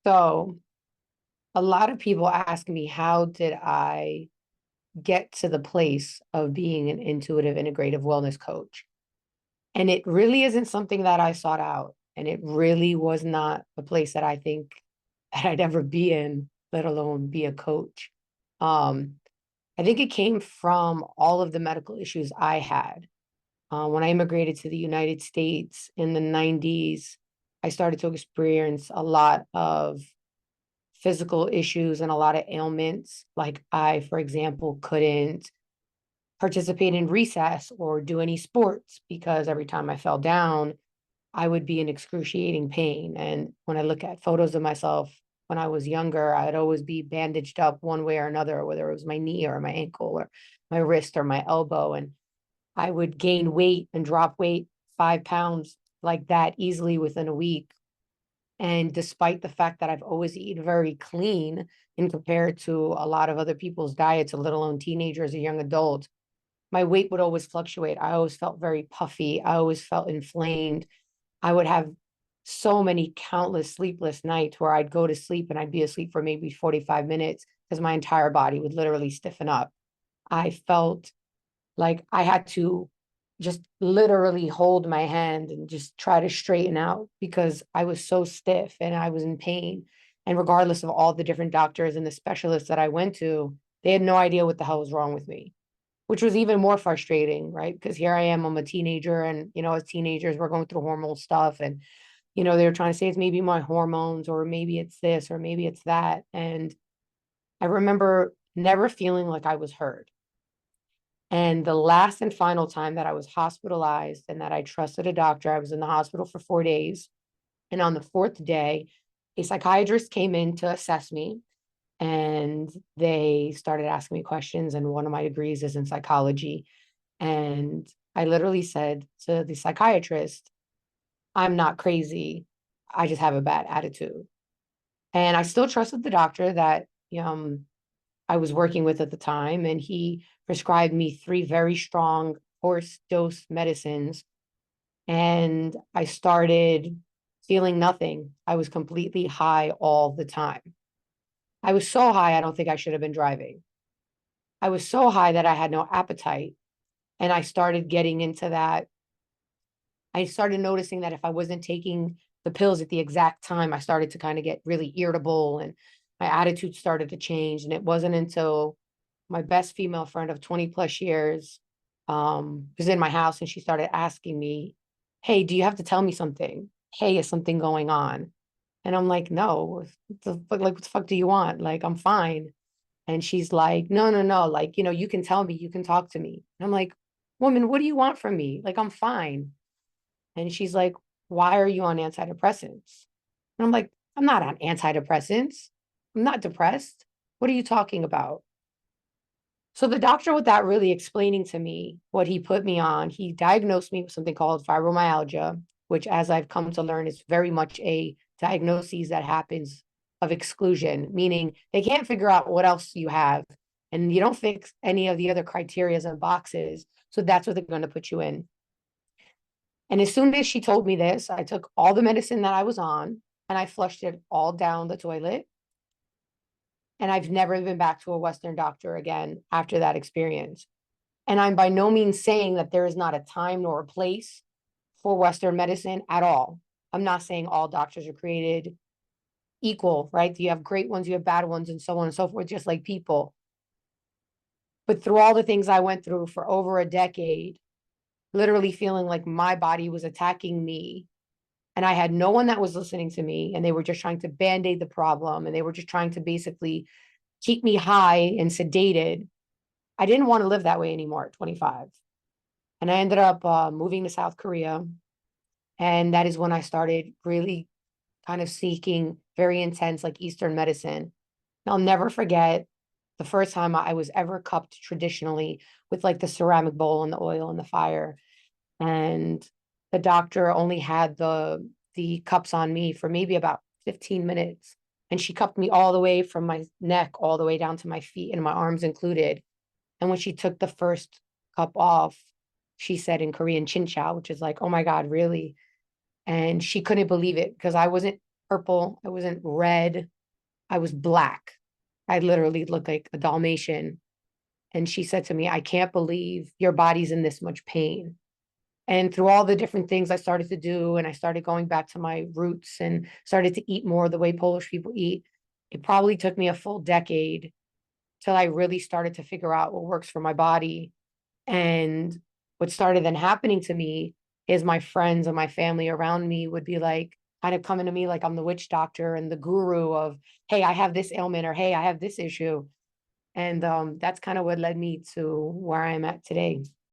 So a lot of people ask me, how did I get to the place of being an intuitive integrative wellness coach? And it really isn't something that I sought out. And it really was not a place that I think that I'd ever be in, let alone be a coach. Um, I think it came from all of the medical issues I had. When I immigrated to the United States in the 90s, I started to experience a lot of physical issues and a lot of ailments. Like I, for example, couldn't participate in recess or do any sports because every time I fell down, I would be in excruciating pain. And when I look at photos of myself when I was younger, I'd always be bandaged up one way or another, whether it was my knee or my ankle or my wrist or my elbow. And I would gain weight and drop weight 5 pounds like that easily within a week. And despite the fact that I've always eaten very clean in compared to a lot of other people's diets, let alone teenagers or young adults, my weight would always fluctuate. I always felt very puffy. I always felt inflamed. I would have so many countless sleepless nights where I'd go to sleep and I'd be asleep for maybe 45 minutes because my entire body would literally stiffen up. I felt like I had to just literally hold my hand and just try to straighten out because I was so stiff and I was in pain. And regardless of all the different doctors and the specialists that I went to, they had no idea what the hell was wrong with me, which was even more frustrating, right? Because here I am, I'm a teenager, and as teenagers, we're going through hormonal stuff, and they were trying to say it's maybe my hormones, or maybe it's this, or maybe it's that. And I remember never feeling like I was heard. And the last and final time that I was hospitalized and that I trusted a doctor, I was in the hospital for 4 days. And on the fourth day, a psychiatrist came in to assess me and they started asking me questions. And one of my degrees is in psychology. And I literally said to the psychiatrist, I'm not crazy. I just have a bad attitude. And I still trusted the doctor that I was working with at the time. And he prescribed me 3 very strong horse dose medicines. And I started feeling nothing. I was completely high all the time. I was so high, I don't think I should have been driving. I was so high that I had no appetite. And I started getting into that. I started noticing that if I wasn't taking the pills at the exact time, I started to kind of get really irritable and my attitude started to change. And it wasn't until my best female friend of 20 plus years was in my house and she started asking me, hey, do you have to tell me something? Hey, is something going on? And I'm like, no, what the fuck do you want? Like, I'm fine. And she's like, no, no, no. Like, you can tell me, you can talk to me. And I'm like, woman, what do you want from me? Like, I'm fine. And she's like, why are you on antidepressants? And I'm like, I'm not on antidepressants. I'm not depressed. What are you talking about? So the doctor, without really explaining to me what he put me on, he diagnosed me with something called fibromyalgia, which, as I've come to learn, is very much a diagnosis that happens of exclusion, meaning they can't figure out what else you have, and you don't fix any of the other criterias and boxes. So that's what they're going to put you in. And as soon as she told me this, I took all the medicine that I was on and I flushed it all down the toilet. And I've never been back to a Western doctor again after that experience. And I'm by no means saying that there is not a time nor a place for Western medicine at all. I'm not saying all doctors are created equal, right? You have great ones, you have bad ones, and so on and so forth, just like people. But through all the things I went through for over a decade, literally feeling like my body was attacking me and I had no one that was listening to me, and they were just trying to band-aid the problem, and they were just trying to basically keep me high and sedated. I didn't want to live that way anymore at 25. And I ended up moving to South Korea. And that is when I started really kind of seeking very intense, like Eastern medicine. And I'll never forget the first time I was ever cupped traditionally with like the ceramic bowl and the oil and the fire. And the doctor only had the cups on me for maybe about 15 minutes. And she cupped me all the way from my neck all the way down to my feet and my arms included. And when she took the first cup off, she said in Korean, chin chow, which is like, oh my God, really? And she couldn't believe it because I wasn't purple. I wasn't red. I was black. I literally looked like a Dalmatian. And she said to me, I can't believe your body's in this much pain. And through all the different things I started to do, and I started going back to my roots and started to eat more the way Polish people eat, it probably took me a full decade till I really started to figure out what works for my body. And what started then happening to me is my friends and my family around me would be like, kind of coming to me like I'm the witch doctor and the guru of, hey, I have this ailment, or hey, I have this issue. And that's kind of what led me to where I'm at today.